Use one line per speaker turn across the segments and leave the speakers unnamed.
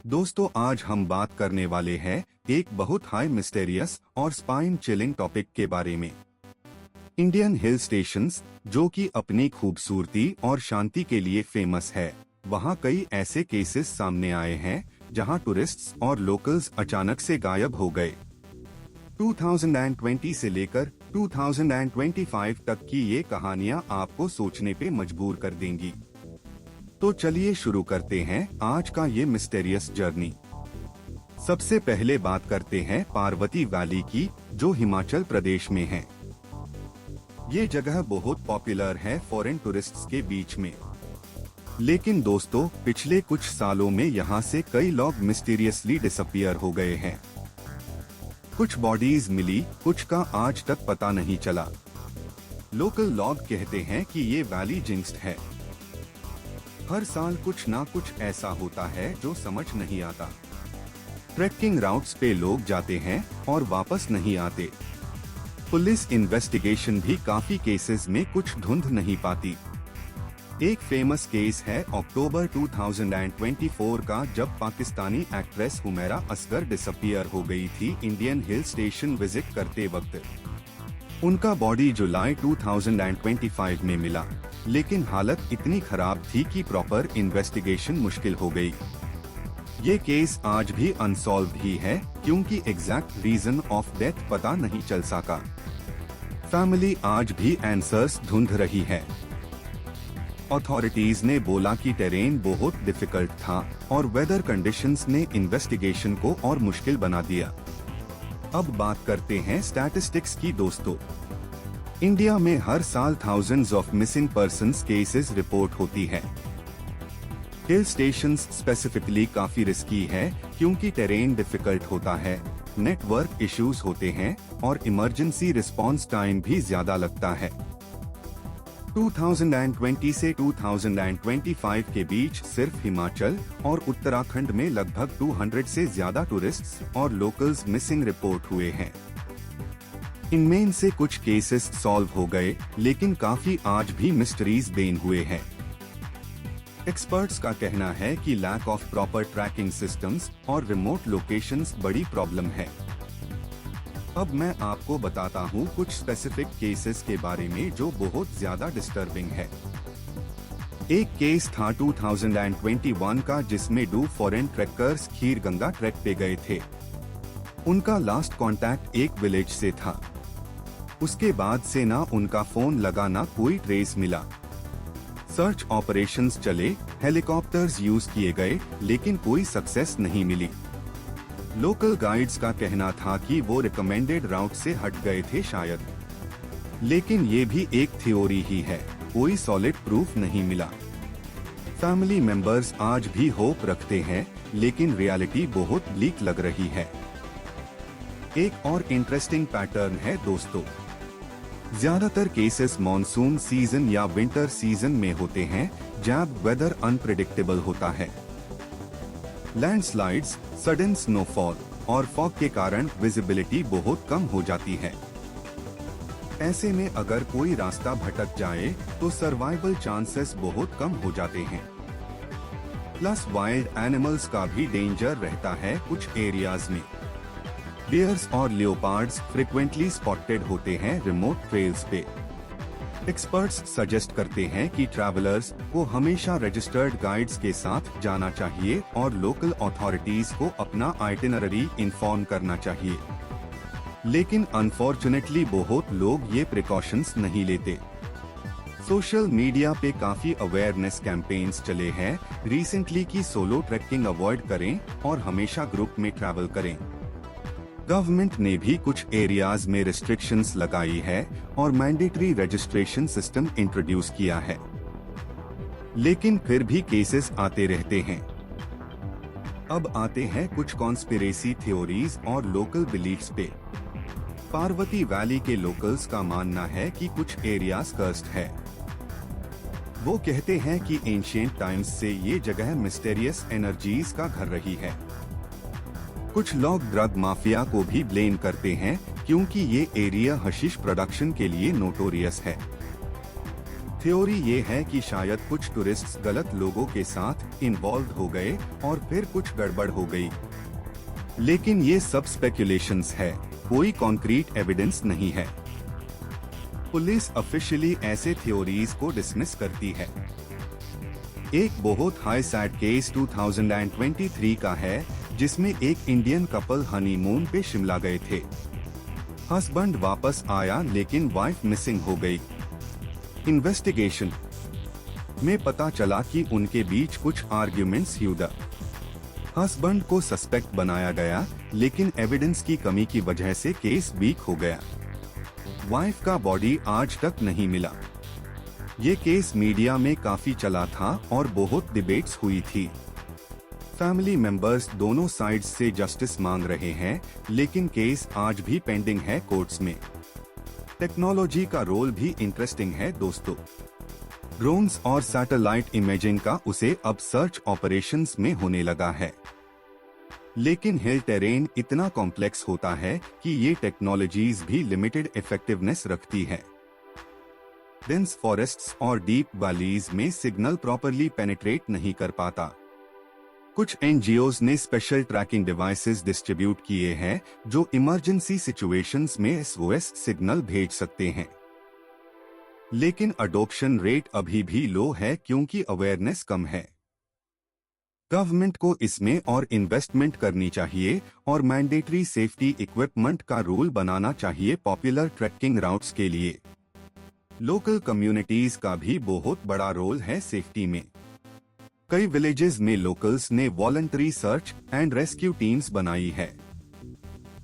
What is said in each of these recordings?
दोस्तों, आज हम बात करने वाले हैं एक बहुत हाई मिस्टेरियस और स्पाइन चिलिंग टॉपिक के बारे में। इंडियन हिल स्टेशंस, जो कि अपनी खूबसूरती और शांति के लिए फेमस है, वहाँ कई ऐसे केसेस सामने आए हैं जहाँ टूरिस्ट्स और लोकल्स अचानक से गायब हो गए। 2020 से लेकर 2025 तक की ये कहानियाँ आपको सोचने पे मजबूर कर देंगी। तो चलिए शुरू करते हैं आज का ये मिस्टेरियस जर्नी। सबसे पहले बात करते हैं पार्वती वैली की, जो हिमाचल प्रदेश में है। ये जगह बहुत पॉपुलर है फॉरेन टूरिस्ट्स के बीच में। लेकिन दोस्तों, पिछले कुछ सालों में यहाँ से कई लोग मिस्टीरियसली डिसअपियर हो गए हैं। कुछ बॉडीज मिली, कुछ का आज तक पता नहीं चला। लोकल लोग कहते हैं कि ये वैली जिंक्स्ड है। हर साल कुछ ना कुछ ऐसा होता है जो समझ नहीं आता। ट्रैकिंग राउट्स पे लोग जाते हैं और वापस नहीं आते। पुलिस इन्वेस्टिगेशन भी काफी केसेस में कुछ ढूंढ नहीं पाती। एक फेमस केस है अक्टूबर 2024 का, जब पाकिस्तानी एक्ट्रेस हुमैरा असगर डिसअपियर हो गई थी इंडियन हिल स्टेशन विजिट करते वक्त। उनका बॉडी जुलाई 2025 में मिला, लेकिन हालत इतनी खराब थी कि प्रॉपर इन्वेस्टिगेशन मुश्किल हो गई। ये केस आज भी अनसॉल्व ही है, क्योंकि एग्जैक्ट रीजन ऑफ डेथ पता नहीं चल सका। फैमिली आज भी आंसर्स ढूंढ रही है। अथॉरिटीज ने बोला कि टेरेन बहुत डिफिकल्ट था और वेदर कंडीशंस ने इन्वेस्टिगेशन को और मुश्किल बना दिया। अब बात करते हैं स्टैटिस्टिक्स की दोस्तों। इंडिया में हर साल thousands of missing persons cases report होती है। हिल स्टेशंस स्पेसिफिकली काफी रिस्की है, क्योंकि टेरेन डिफिकल्ट होता है, नेटवर्क इश्यूज होते हैं और इमरजेंसी रिस्पांस टाइम भी ज्यादा लगता है। 2020 से 2025 के बीच सिर्फ हिमाचल और उत्तराखंड में लगभग 200 से ज्यादा टूरिस्ट्स और लोकल्स मिसिंग रिपोर्ट हुए हैं। इनमें से कुछ केसेस सॉल्व हो गए, लेकिन काफी आज भी मिस्ट्रीज बेन हुए हैं। एक्सपर्ट्स का कहना है कि lack of proper tracking systems और रिमोट लोकेशंस बड़ी प्रॉब्लम है। अब मैं आपको बताता हूँ कुछ स्पेसिफिक केसेस के बारे में जो बहुत ज्यादा डिस्टर्बिंग है। एक केस था 2021 का, जिसमें 2 फॉरेन ट्रैकर्स खीर गंगा ट्रैक पे गए थे। उनका लास्ट कांटेक्ट एक विलेज से था। उसके बाद से ना उनका फोन लगा, ना कोई ट्रेस मिला। सर्च ऑपरेशंस चले, हेलीकॉप्टर्स यूज किए गए, लेकिन कोई सक्सेस नहीं मिली। लोकल गाइड्स का कहना था कि वो रिकमेंडेड राउट से हट गए थे शायद, लेकिन ये भी एक थ्योरी ही है, कोई सॉलिड प्रूफ नहीं मिला। फैमिली मेंबर्स आज भी होप रखते हैं, लेकिन रियलिटी बहुत ब्लीक लग रही है। एक और इंटरेस्टिंग पैटर्न है दोस्तों। ज्यादातर केसेस मॉनसून सीजन या विंटर सीजन में होते हैं, जब वेदर अनप्रेडिक्टेबल होता है। लैंडस्लाइड्स, सडन स्नोफॉल और फॉग के कारण विजिबिलिटी बहुत कम हो जाती है। ऐसे में अगर कोई रास्ता भटक जाए तो सर्वाइवल चांसेस बहुत कम हो जाते हैं। प्लस वाइल्ड एनिमल्स का भी डेंजर रहता है कुछ एरियाज में। बियर्स और लियोपार्ड्स फ्रिक्वेंटली स्पॉटेड होते हैं रिमोट ट्रेल्स पे। एक्सपर्ट्स सजेस्ट करते हैं कि ट्रैवलर्स को हमेशा रजिस्टर्ड गाइड्स के साथ जाना चाहिए और लोकल अथॉरिटीज को अपना आइटिनरी इन्फॉर्म करना चाहिए। लेकिन अनफॉर्चुनेटली बहुत लोग ये प्रिकॉशंस नहीं लेते। सोशल मीडिया पे काफी अवेयरनेस कैंपेन्स चले हैं रिसेंटली कि सोलो ट्रैकिंग अवॉइड करें और हमेशा ग्रुप में ट्रैवल करें। गवर्नमेंट ने भी कुछ एरियाज में रिस्ट्रिक्शंस लगाई है और मैंडेटरी रजिस्ट्रेशन सिस्टम इंट्रोड्यूस किया है, लेकिन फिर भी केसेस आते रहते हैं। अब आते हैं कुछ कॉन्स्पिरेसी थ्योरीज और लोकल बिलीफ्स पे। पार्वती वैली के लोकल्स का मानना है कि कुछ एरियाज कर्स्ड है। वो कहते हैं कि एंशिएंट टाइम्स से ये जगह मिस्टेरियस एनर्जीज का घर रही है। कुछ लोग ड्रग माफिया को भी ब्लेम करते हैं, क्योंकि ये एरिया हशीश प्रोडक्शन के लिए नोटोरियस है। थ्योरी ये है कि शायद कुछ टूरिस्ट्स गलत लोगों के साथ इन्वॉल्व हो गए और फिर कुछ गड़बड़ हो गई। लेकिन ये सब स्पेकुलेशंस है, कोई कॉन्क्रीट एविडेंस नहीं है। पुलिस ऑफिशियली ऐसे थ्योरीज को डिसमिस करती है। एक बहुत हाई सैड केस 2023 का है, जिसमें एक इंडियन कपल हनीमून पे शिमला गए थे। हस्बैंड वापस आया लेकिन वाइफ मिसिंग हो गई। इन्वेस्टिगेशन में पता चला कि उनके बीच कुछ आर्ग्यूमेंट्स हुआ। हस्बैंड को सस्पेक्ट बनाया गया, लेकिन एविडेंस की कमी की वजह से केस वीक हो गया। वाइफ का बॉडी आज तक नहीं मिला। ये केस मीडिया में काफी चला था और बहुत डिबेट्स हुई थी। फैमिली मेंबर्स दोनों साइड्स से जस्टिस मांग रहे हैं, लेकिन केस आज भी पेंडिंग है कोर्ट्स में। टेक्नोलॉजी का रोल भी इंटरेस्टिंग है दोस्तों। ड्रोन्स और सैटेलाइट इमेजिंग का उसे अब सर्च ऑपरेशंस में होने लगा है। लेकिन हिल टेरेन इतना कॉम्प्लेक्स होता है कि ये टेक्नोलॉजीज भी लिमिटेड इफेक्टिवनेस रखती है। डेंस फॉरेस्ट्स और डीप वैलीज में सिग्नल प्रॉपरली पेनिट्रेट नहीं कर पाता। कुछ एनजीओज ने स्पेशल ट्रैकिंग डिवाइसेस डिस्ट्रीब्यूट किए हैं जो इमरजेंसी सिचुएशंस में एसओएस सिग्नल भेज सकते हैं। लेकिन अडॉप्शन रेट अभी भी लो है क्योंकि अवेयरनेस कम है। गवर्नमेंट को इसमें और इन्वेस्टमेंट करनी चाहिए और मैंडेटरी सेफ्टी इक्विपमेंट का रूल बनाना चाहिए पॉपुलर ट्रैकिंग राउट्स के लिए। लोकल कम्युनिटीज का भी बहुत बड़ा रोल है सेफ्टी में। कई विलेजेस में लोकल्स ने voluntary search and rescue teams बनाई है।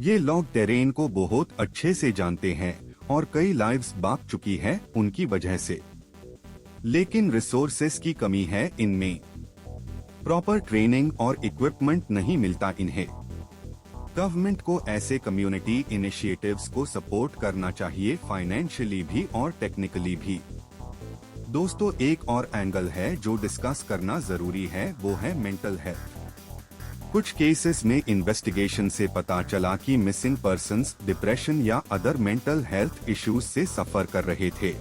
ये लोग टेरेन को बहुत अच्छे से जानते हैं और कई लाइव्स बाक चुकी है उनकी वजह से। लेकिन रिसोर्सेस की कमी है इनमें। प्रॉपर ट्रेनिंग और इक्विपमेंट नहीं मिलता इन्हें। गवर्नमेंट को ऐसे कम्युनिटी इनिशिएटिव्स को सपोर्ट करना चाहिए, फाइनेंशियली भी और टेक्निकली भी। दोस्तों, एक और एंगल है जो डिस्कस करना जरूरी है, वो है मेंटल हेल्थ। कुछ केसेस में इन्वेस्टिगेशन से पता चला कि मिसिंग पर्सन्स डिप्रेशन या अदर मेंटल हेल्थ इश्यूज से सफर कर रहे थे।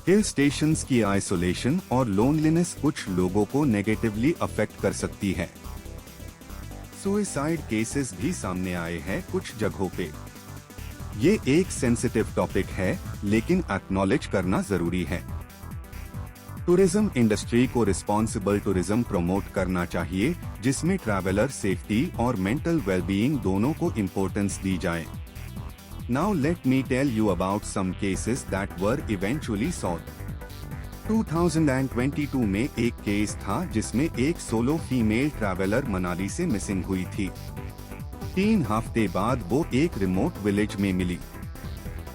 हिल स्टेशंस की आइसोलेशन और लोनलीनेस कुछ लोगों को नेगेटिवली अफेक्ट कर सकती है। सुसाइड केसेस भी सामने आए हैं कुछ जगहों पे। ये एक सेंसिटिव टॉपिक है, लेकिन एक्नॉलेज करना जरूरी है। टूरिज्म इंडस्ट्री को रिस्पॉन्सिबल टूरिज्म प्रमोट करना चाहिए, जिसमें ट्रैवलर सेफ्टी और मेंटल वेलबीइंग दोनों को इम्पोर्टेंस दी जाए। Now let me tell you about some cases that were eventually solved. 2022 में एक केस था जिसमें एक सोलो फीमेल ट्रैवलर मनाली से मिसिंग हुई थी। 3 हफ्ते बाद वो एक रिमोट विलेज में मिली।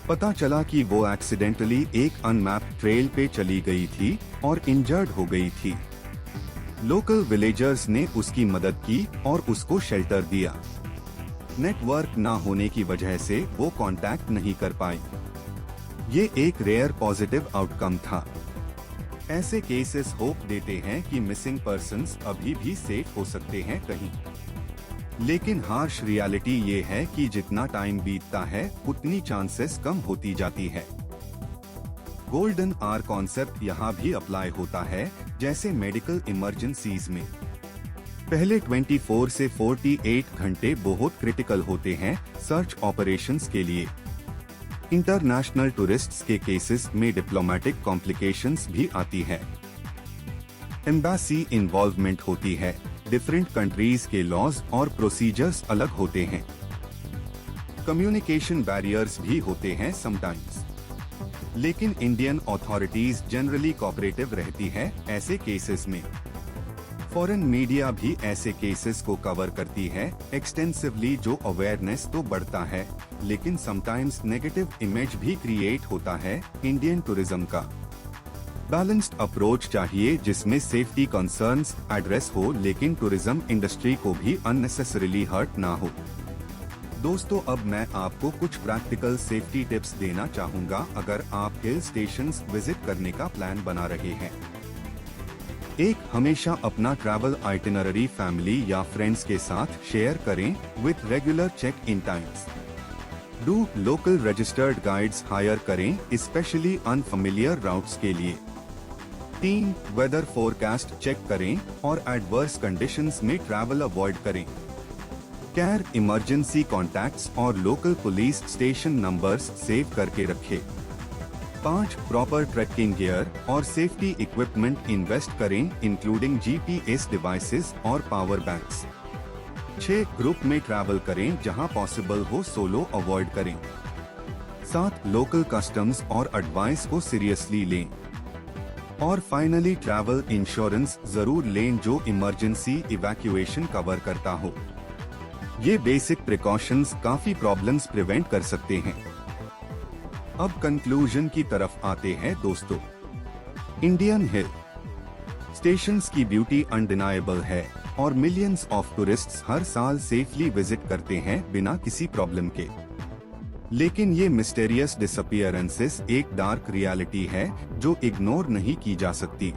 पता चला कि वो एक्सीडेंटली एक अनमैप्ड ट्रेल पे चली गई थी और इंजर्ड हो गई थी। लोकल विलेजर्स ने उसकी मदद की और उसको शेल्टर दिया। नेटवर्क ना होने की वजह से वो कांटेक्ट नहीं कर पाई। ये एक रेयर पॉजिटिव आउटकम था। ऐसे केसेस होप देते हैं कि मिसिंग पर्सन्स अभी भी सेफ हो सकते हैं कहीं। लेकिन हार्श रियलिटी ये है कि जितना टाइम बीतता है उतनी चांसेस कम होती जाती है। गोल्डन आवर कॉन्सेप्ट यहाँ भी अप्लाई होता है, जैसे मेडिकल इमरजेंसीज में। पहले 24 से 48 घंटे बहुत क्रिटिकल होते हैं सर्च ऑपरेशंस के लिए। इंटरनेशनल टूरिस्ट्स के केसेस में डिप्लोमेटिक कॉम्प्लिकेशंस भी आती है। एम्बेसी इन्वॉल्वमेंट होती है। डिफरेंट कंट्रीज के लॉज और प्रोसीजर्स अलग होते हैं। कम्युनिकेशन बैरियर्स भी होते हैं समटाइम्स। लेकिन इंडियन अथॉरिटीज जनरली कोऑपरेटिव रहती है ऐसे केसेस में। फॉरेन मीडिया भी ऐसे केसेस को कवर करती है एक्सटेंसिवली, जो अवेयरनेस तो बढ़ता है, लेकिन समटाइम्स नेगेटिव इमेज भी क्रिएट होता है इंडियन टूरिज्म का। बैलेंस्ड अप्रोच चाहिए जिसमें सेफ्टी कंसर्न्स एड्रेस हो, लेकिन टूरिज्म इंडस्ट्री को भी अननेसेसरीली हर्ट ना हो। दोस्तों, अब मैं आपको कुछ प्रैक्टिकल सेफ्टी टिप्स देना चाहूँगा अगर आप हिल स्टेशंस विजिट करने का प्लान बना रहे हैं। 1. हमेशा अपना ट्रैवल आइटिनरी फैमिली या फ्रेंड्स के साथ शेयर करें with regular check in times. Two local registered guides hire करें, स्पेशली अनफेमिलियर राउट्स के लिए। 3. वेदर फोरकास्ट चेक करें और एडवर्स कंडीशंस में ट्रैवल अवॉइड करें। केयर इमरजेंसी कॉन्टैक्ट्स और local police station numbers save करके रखें। 5. प्रॉपर ट्रैकिंग गियर और सेफ्टी इक्विपमेंट इन्वेस्ट करें, इंक्लूडिंग GPS डिवाइसेस और पावर बैंक्स। 6. ग्रुप में ट्रैवल करें, जहां पॉसिबल हो सोलो अवॉइड करें। 7. लोकल कस्टम्स और एडवाइस को सीरियसली लें। और फाइनली ट्रैवल इंश्योरेंस जरूर लें जो इमरजेंसी इवैक्यूएशन कवर करता हो। ये बेसिक प्रिकॉशंस काफी प्रॉब्लम्स प्रिवेंट कर सकते हैं। अब कंक्लूजन की तरफ आते हैं दोस्तों। इंडियन हिल स्टेशंस की ब्यूटी अनडिनाएबल है और मिलियंस ऑफ टूरिस्ट्स हर साल सेफली विजिट करते हैं बिना किसी प्रॉब्लम के। लेकिन ये मिस्टीरियस डिसअपीयरेंसेस एक डार्क रियलिटी है जो इग्नोर नहीं की जा सकती।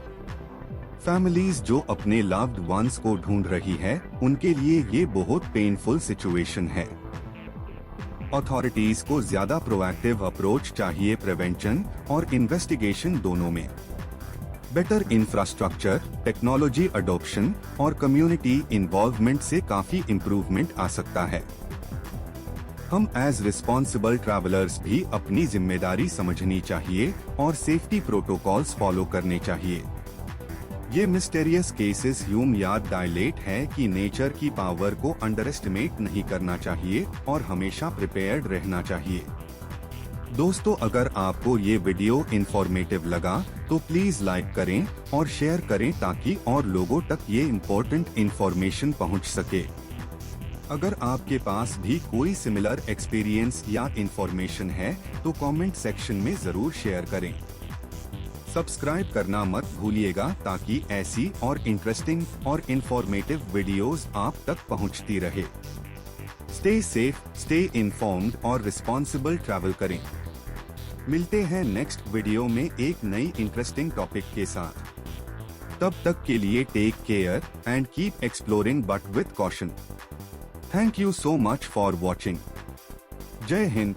फैमिलीज जो अपने लव्ड वंस को ढूंढ रही है, उनके लिए ये बहुत पेनफुल सिचुएशन है। अथॉरिटीज को ज्यादा प्रोएक्टिव अप्रोच चाहिए, प्रिवेंशन और इन्वेस्टिगेशन दोनों में। बेटर इंफ्रास्ट्रक्चर, टेक्नोलॉजी अडॉप्शन और कम्युनिटी इन्वॉल्वमेंट से काफी इम्प्रूवमेंट आ सकता है। हम एज रिस्पॉन्सिबल ट्रैवलर्स भी अपनी जिम्मेदारी समझनी चाहिए और सेफ्टी प्रोटोकॉल्स फॉलो करने चाहिए। ये मिस्टीरियस केसेस यूं याद डायलेट है कि नेचर की पावर को अंडर एस्टिमेट नहीं करना चाहिए और हमेशा प्रिपेयर्ड रहना चाहिए। दोस्तों, अगर आपको ये वीडियो इंफॉर्मेटिव लगा तो प्लीज लाइक करें और शेयर करें ताकि और लोगों तक ये इम्पोर्टेंट इंफॉर्मेशन पहुंच सके। अगर आपके पास भी कोई सिमिलर एक्सपीरियंस या इंफॉर्मेशन है तो कमेंट सेक्शन में जरूर शेयर करें। सब्सक्राइब करना मत भूलिएगा ताकि ऐसी और इंटरेस्टिंग और इंफॉर्मेटिव वीडियोस आप तक पहुंचती रहे। स्टे सेफ, स्टे इन्फॉर्म्ड और रिस्पॉन्सिबल ट्रैवल करें। मिलते हैं नेक्स्ट वीडियो में एक नई इंटरेस्टिंग टॉपिक के साथ। तब तक के लिए take care and keep exploring but with caution. Thank you so much for watching. जय हिंद।